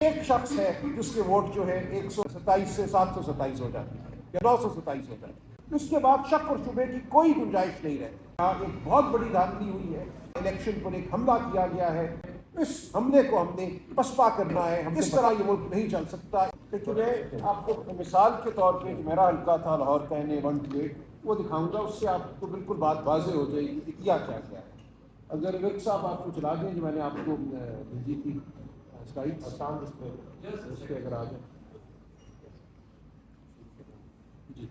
ایک شخص ہے جس کے ووٹ جو ہے 127 سے 727 ہو جاتی ہے یا 927 ہو جاتی ہے، اس کے بعد شک اور شبے کی کوئی گنجائش نہیں رہتی۔ ایک بہت بڑی دھاندلی ہوئی ہے، الیکشن پر ایک حملہ کیا گیا ہے، اس حملے کو ہم نے پسپا کرنا ہے، اس طرح یہ ملک نہیں چل سکتا۔ لیکن میں آپ کو مثال کے طور پہ میرا حلقہ تھا لاہور کا N128، وہ دکھاؤں گا، اس سے آپ کو بالکل بات واضح ہو جائے گی کہ کیا ہے۔ اگر ورک صاحب آپ کو چلا دیں جو میں نے آپ کو بھیجی تھی اس پہ اگر آ جائیں جی،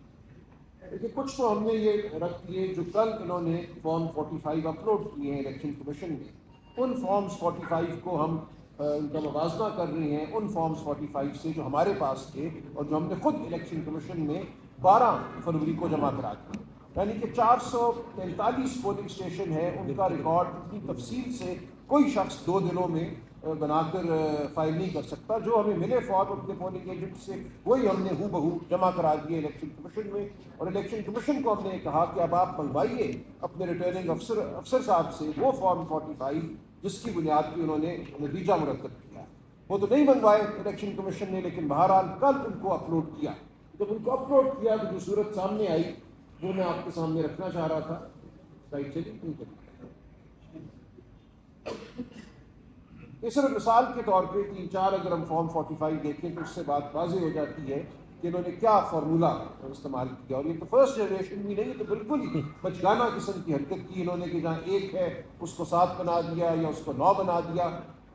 دیکھیے کچھ تو ہم نے یہ رکھ دیے جو کل انہوں نے فارم 45 اپلوڈ کیے ہیں الیکشن کمیشن میں، ان فارمز 45 کو ہم ان کا موازنہ کر رہے ہیں ان فارمز 45 سے جو ہمارے پاس تھے اور جو ہم نے خود الیکشن کمیشن میں 12 فروری کو جمع کرا دیا، یعنی کہ 443 پولنگ اسٹیشن ہے، ان کا ریکارڈ اتنی تفصیل سے کوئی شخص 2 دنوں میں بنا کر فائل نہیں کر سکتا۔ جو ہمیں ملے فارم اپنے پولنگ ایجنٹ سے وہی ہم نے ہو بہو جمع کرا دیے الیکشن کمیشن میں، اور الیکشن کمیشن کو ہم نے کہا کہ اب آپ منگوائیے اپنے ریٹرننگ افسر صاحب سے وہ فارم 45 جس کی بنیاد پہ انہوں نے نتیجہ مرتب کیا۔ وہ تو نہیں منگوائے الیکشن کمیشن نے، لیکن بہرحال کل ان کو اپلوڈ کیا۔ جب ان کو اپلوڈ کیا تو جو صورت سامنے آئی وہ میں آپ کے سامنے رکھنا چاہ رہا تھا۔ سائٹ چلیے نہیں چلی۔ یہ صرف مثال کے طور پہ 3-4 اگر ہم فارم 45 دیکھیں تو اس سے بات واضح ہو جاتی ہے کہ انہوں نے کیا فارمولہ استعمال کیا، اور یہ تو فرسٹ جنریشن بھی نہیں، تو بالکل بچگانہ قسم کی حرکت کی انہوں نے کہ جہاں 1 ہے اس کو 7 بنا دیا یا اس کو 9 بنا دیا،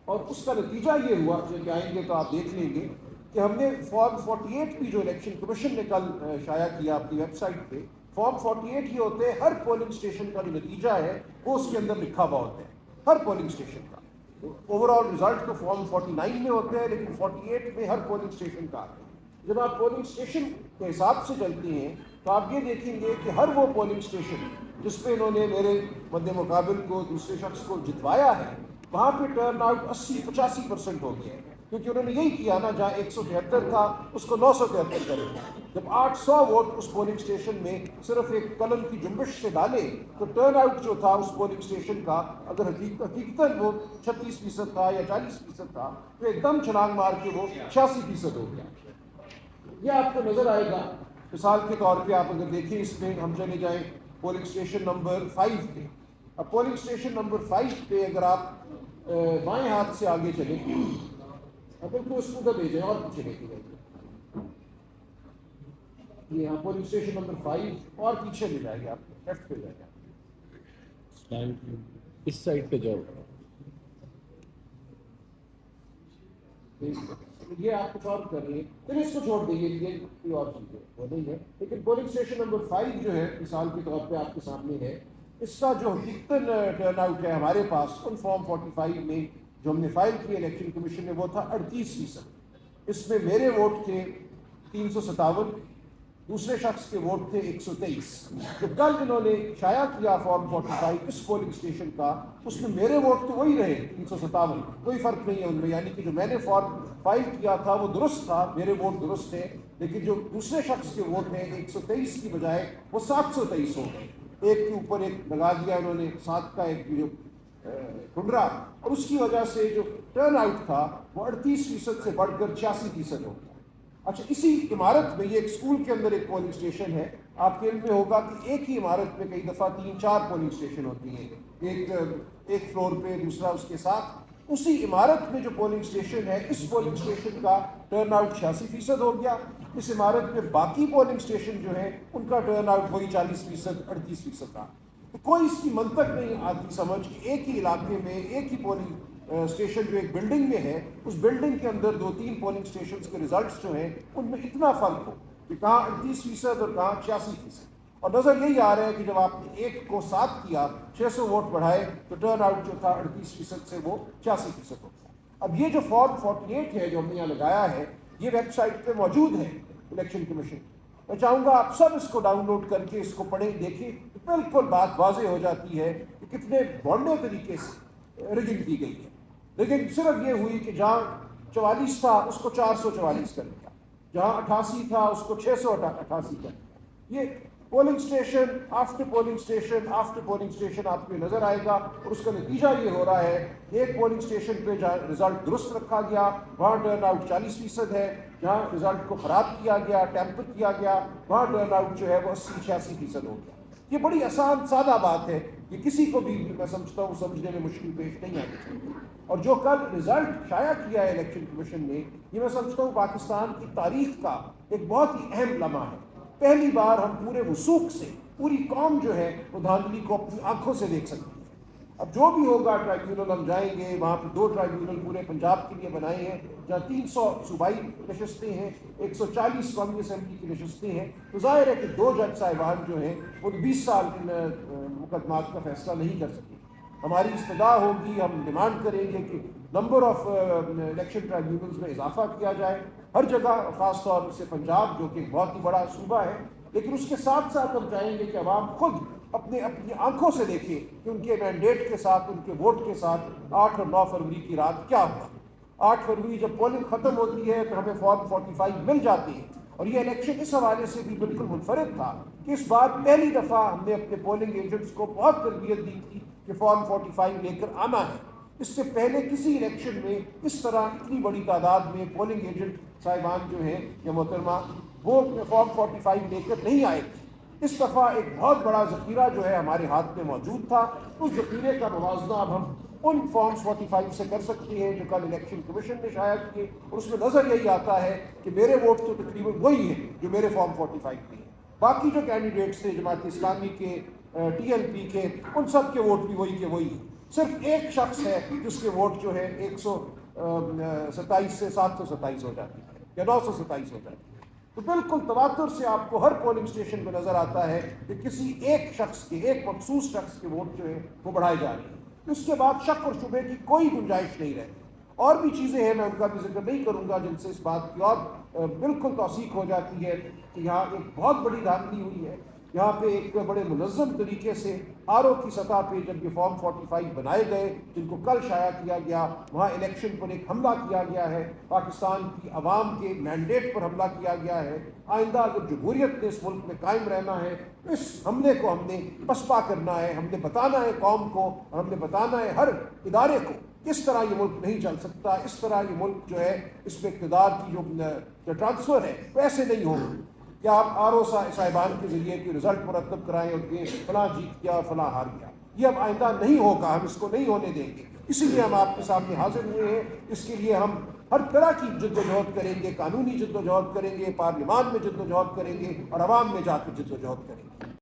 اور اس کا نتیجہ یہ ہوا، جب آئیں گے تو آپ دیکھ لیں گے کہ ہم نے فارم 48 بھی جو الیکشن کمیشن نے کل شائع کیا اپنی ویب سائٹ پہ، فارم 48 یہ ہوتے ہیں ہر پولنگ اسٹیشن کا جو نتیجہ ہے وہ اس کے اندر لکھا ہوا ہوتا ہے، ہر پولنگ اسٹیشن کا۔ اوور آل رزلٹ تو فارم 49 میں ہوتے ہیں، لیکن 48 میں ہر پولنگ اسٹیشن کا آتا ہے۔ جب آپ پولنگ اسٹیشن کے حساب سے چلتے ہیں تو آپ یہ دیکھیں گے کہ ہر وہ پولنگ اسٹیشن جس پہ انہوں نے میرے مد مقابل کو دوسرے شخص کو جتوایا ہے، وہاں پہ ٹرن آؤٹ 80-85% ہو گیا ہے، کیونکہ انہوں نے یہی کیا نا، جہاں 173 تھا اس کو 973 کرے۔ جب 800 ووٹ اس پولنگ اسٹیشن میں صرف ایک قلم کی جنبش سے ڈالے تو ٹرن آؤٹ جو تھا اس پولنگ اسٹیشن کا، اگر حقیقتاً وہ 36% تھا یا 40% تھا، تو ایک دم چھلانگ مار کے وہ 86% ہو گیا۔ یہ آپ کو نظر آئے گا۔ مثال کے طور پہ آپ اگر دیکھیں، اس میں ہم چلے جائیں پولنگ اسٹیشن نمبر 5 پہ۔ اب پولنگ اسٹیشن نمبر 5 پہ اگر آپ بائیں ہاتھ سے آگے چلیں، اب ان کو اس کو بھیجیں اور پیچھے لے کے جائیں، یہ ہاں پولنگ اسٹیشن نمبر 5 اور پیچھے لے جائے گا، آپ لیفٹ پہ جائے گا، اس سائڈ پہ جاؤ۔ یہ آپ کچھ اور کر رہے ہیں، پھر اس کو چھوڑ دیں، یہ کوئی اور چیز ہے وہ نہیں ہے۔ لیکن پولنگ اسٹیشن نمبر 5 جو ہے مثال کے طور پہ آپ کے سامنے ہے، اس کا جو حقیقتاً ٹرن آؤٹ ہے ہمارے پاس ان فارم 45 میں جو ہم نے فائل کیے الیکشن کمیشن نے، وہ تھا 38%۔ اس میں میرے ووٹ تھے 357، دوسرے شخص کے ووٹ تھے 123۔ جو کل انہوں نے شائع کیا فارم 45 اس پولنگ اسٹیشن کا، اس میں میرے ووٹ تو وہی رہے 357، کوئی فرق نہیں ہے ان میں، یعنی کہ جو میں نے فارم فائل کیا تھا وہ درست تھا، میرے ووٹ درست تھے، لیکن جو دوسرے شخص کے ووٹ ہیں 123 کی بجائے وہ 723 ہو گئے۔ ایک کے اوپر ایک لگا دیا انہوں نے، 7 کا ایک جو ٹنڈرا، اور اس کی وجہ سے جو ٹرن آؤٹ تھا وہ 38% سے بڑھ کر 86% ہو گیا۔ اچھا، اسی عمارت میں، یہ ایک اسکول کے اندر ایک پولنگ اسٹیشن ہے، آپ کے علم میں ہوگا کہ ایک ہی عمارت میں کئی دفعہ 3-4 پولنگ اسٹیشن ہوتی ہیں، ایک فلور پہ، دوسرا اس کے ساتھ۔ اسی عمارت میں جو پولنگ اسٹیشن ہے، اس پولنگ اسٹیشن کا ٹرن آؤٹ 86% ہو گیا۔ اس عمارت میں باقی پولنگ اسٹیشن جو ہیں ان کا ٹرن آؤٹ وہی 40%، 38% تھا۔ تو کوئی اس کی منطق نہیں آتی سمجھ کہ ایک ہی علاقے میں ایک ہی پولنگ اسٹیشن جو ایک بلڈنگ میں ہے، اس بلڈنگ کے اندر 2-3 پولنگ اسٹیشنز کے ریزلٹس جو ہیں ان میں اتنا فرق ہو کہ کہاں 38% اور کہاں 86%۔ اور نظر یہی آ رہا ہے کہ جب آپ نے 1 کو 7 کیا، 600 ووٹ بڑھائے، تو ٹرن آؤٹ جو تھا 38% سے وہ 86% ہو گیا۔ اب یہ جو فارم 48 ہے جو ہم نے یہاں لگایا ہے، یہ ویب سائٹ پہ موجود ہے الیکشن کمیشن۔ میں چاہوں گا آپ سب اس کو ڈاؤن لوڈ کر کے اس کو پڑھیں، دیکھیں، بالکل بات واضح ہو جاتی ہے کہ کتنے بھونڈے طریقے سے ریگنگ کی گئی ہے۔ لیکن صرف یہ ہوئی کہ جہاں 44 تھا اس کو 444 کر دیا، جہاں 88 تھا اس کو 688 کر دیا۔ یہ polling station after polling station after polling station آپ کو نظر آئے گا، اور اس کا نتیجہ یہ ہو رہا ہے کہ ایک پولنگ اسٹیشن پہ جہاں رزلٹ درست رکھا گیا وہاں ٹرن آؤٹ 40% ہے، جہاں رزلٹ کو خراب کیا گیا، ٹیمپر کیا گیا، وہاں ٹرن آؤٹ جو ہے وہ 80-86% ہو گیا۔ یہ بڑی آسان سادہ بات ہے، یہ کسی کو بھی میں سمجھتا ہوں سمجھنے میں مشکل پیش نہیں آنی چاہیے۔ اور جو کل رزلٹ شائع کیا ہے الیکشن کمیشن نے، یہ میں سمجھتا ہوں پاکستان کی تاریخ کا ایک بہت ہی اہم لمحہ ہے۔ پہلی بار ہم پورے وثوق سے پوری قوم جو ہے وہ دھاندلی کو اپنی آنکھوں سے دیکھ سکتی ہے۔ اب جو بھی ہوگا ٹرائیبیونل ہم جائیں گے، وہاں پہ 2 ٹرائیبیونل پورے پنجاب کے لیے بنائے ہیں، جہاں 300 صوبائی نشستیں ہیں، 140 قومی اسمبلی کی نشستیں ہیں، تو ظاہر ہے کہ 2 جج صاحبان جو ہیں وہ 20 سال ان مقدمات کا فیصلہ نہیں کر سکتے۔ ہماری استدعا ہوگی، ہم ڈیمانڈ کریں گے کہ نمبر آف الیکشن ٹرائیبیونلز میں اضافہ کیا جائے ہر جگہ، خاص طور سے پنجاب جو کہ ایک بہت ہی بڑا صوبہ ہے، لیکن اس کے ساتھ ساتھ ہم چاہیں گے کہ عوام خود اپنی آنکھوں سے دیکھیں کہ ان کے مینڈیٹ کے ساتھ، ان کے ووٹ کے ساتھ 8 اور 9 فروری کی رات کیا ہوا۔ 8 فروری جب پولنگ ختم ہوتی ہے تو ہمیں فارم 45 مل جاتی ہے، اور یہ الیکشن اس حوالے سے بھی بالکل منفرد تھا کہ اس بار پہلی دفعہ ہم نے اپنے پولنگ ایجنٹس کو بہت تربیت دی تھی کہ فارم 45 لے کر آنا ہے۔ اس سے پہلے کسی الیکشن میں اس طرح اتنی بڑی تعداد میں پولنگ ایجنٹ صاحبان جو ہیں یا محترمہ وہ فارم 45 لے کر نہیں آئے تھے۔ اس دفعہ ایک بہت بڑا ذخیرہ جو ہے ہمارے ہاتھ میں موجود تھا، اس ذخیرے کا موازنہ اب ہم ان فارمز 45 سے کر سکتے ہیں جو کل الیکشن کمیشن نے شائع کیے، اور اس میں نظر یہی آتا ہے کہ میرے ووٹ تو تقریباً وہی ہیں جو میرے فارم 45 کے ہیں۔ باقی جو کینڈیڈیٹس تھے جماعت اسلامی کے، ٹی ایل پی کے، ان سب کے ووٹ بھی وہی کے وہی ہیں۔ صرف ایک شخص ہے جس کے ووٹ جو ہے 127 سے 727 ہو جاتی ہے یا 927 ہو جاتی ہے۔ تو بالکل تواتر سے آپ کو ہر پولنگ اسٹیشن پہ نظر آتا ہے کہ کسی ایک شخص کے، ایک مخصوص شخص کے ووٹ جو ہے وہ بڑھائے جا رہے ہیں۔ اس کے بعد شک اور شبے کی کوئی گنجائش نہیں رہتی۔ اور بھی چیزیں ہیں، میں ان کا بھی ذکر نہیں کروں گا، جن سے اس بات کی اور بالکل توثیق ہو جاتی ہے کہ یہاں ایک بہت بڑی دھاندلی ہوئی ہے۔ یہاں پہ ایک بڑے منظم طریقے سے آر او کی سطح پہ جب یہ فارم 45 بنائے گئے جن کو کل شائع کیا گیا، وہاں الیکشن پر ایک حملہ کیا گیا ہے، پاکستان کی عوام کے مینڈیٹ پر حملہ کیا گیا ہے۔ آئندہ اگر جمہوریت نے اس ملک میں قائم رہنا ہے تو اس حملے کو ہم نے پسپا کرنا ہے، ہم نے بتانا ہے قوم کو، اور ہم نے بتانا ہے ہر ادارے کو اس طرح یہ ملک نہیں چل سکتا، اس طرح یہ ملک جو ہے اس میں اقتدار کی جو ٹرانسفر ہے ویسے نہیں ہوگی کہ آپ آر او صاحبان کے ذریعے کوئی رزلٹ مرتب کرائیں اور کہ فلاں جیت گیا فلاں ہار گیا۔ یہ اب آئندہ نہیں ہوگا، ہم اس کو نہیں ہونے دیں گے۔ اسی لیے ہم آپ کے سامنے حاضر ہوئے ہیں۔ اس کے لیے ہم ہر طرح کی جد و جہد کریں گے، قانونی جد و جہد کریں گے، پارلیمان میں جد و جہد کریں گے، اور عوام میں جا کے جد و جہد کریں گے۔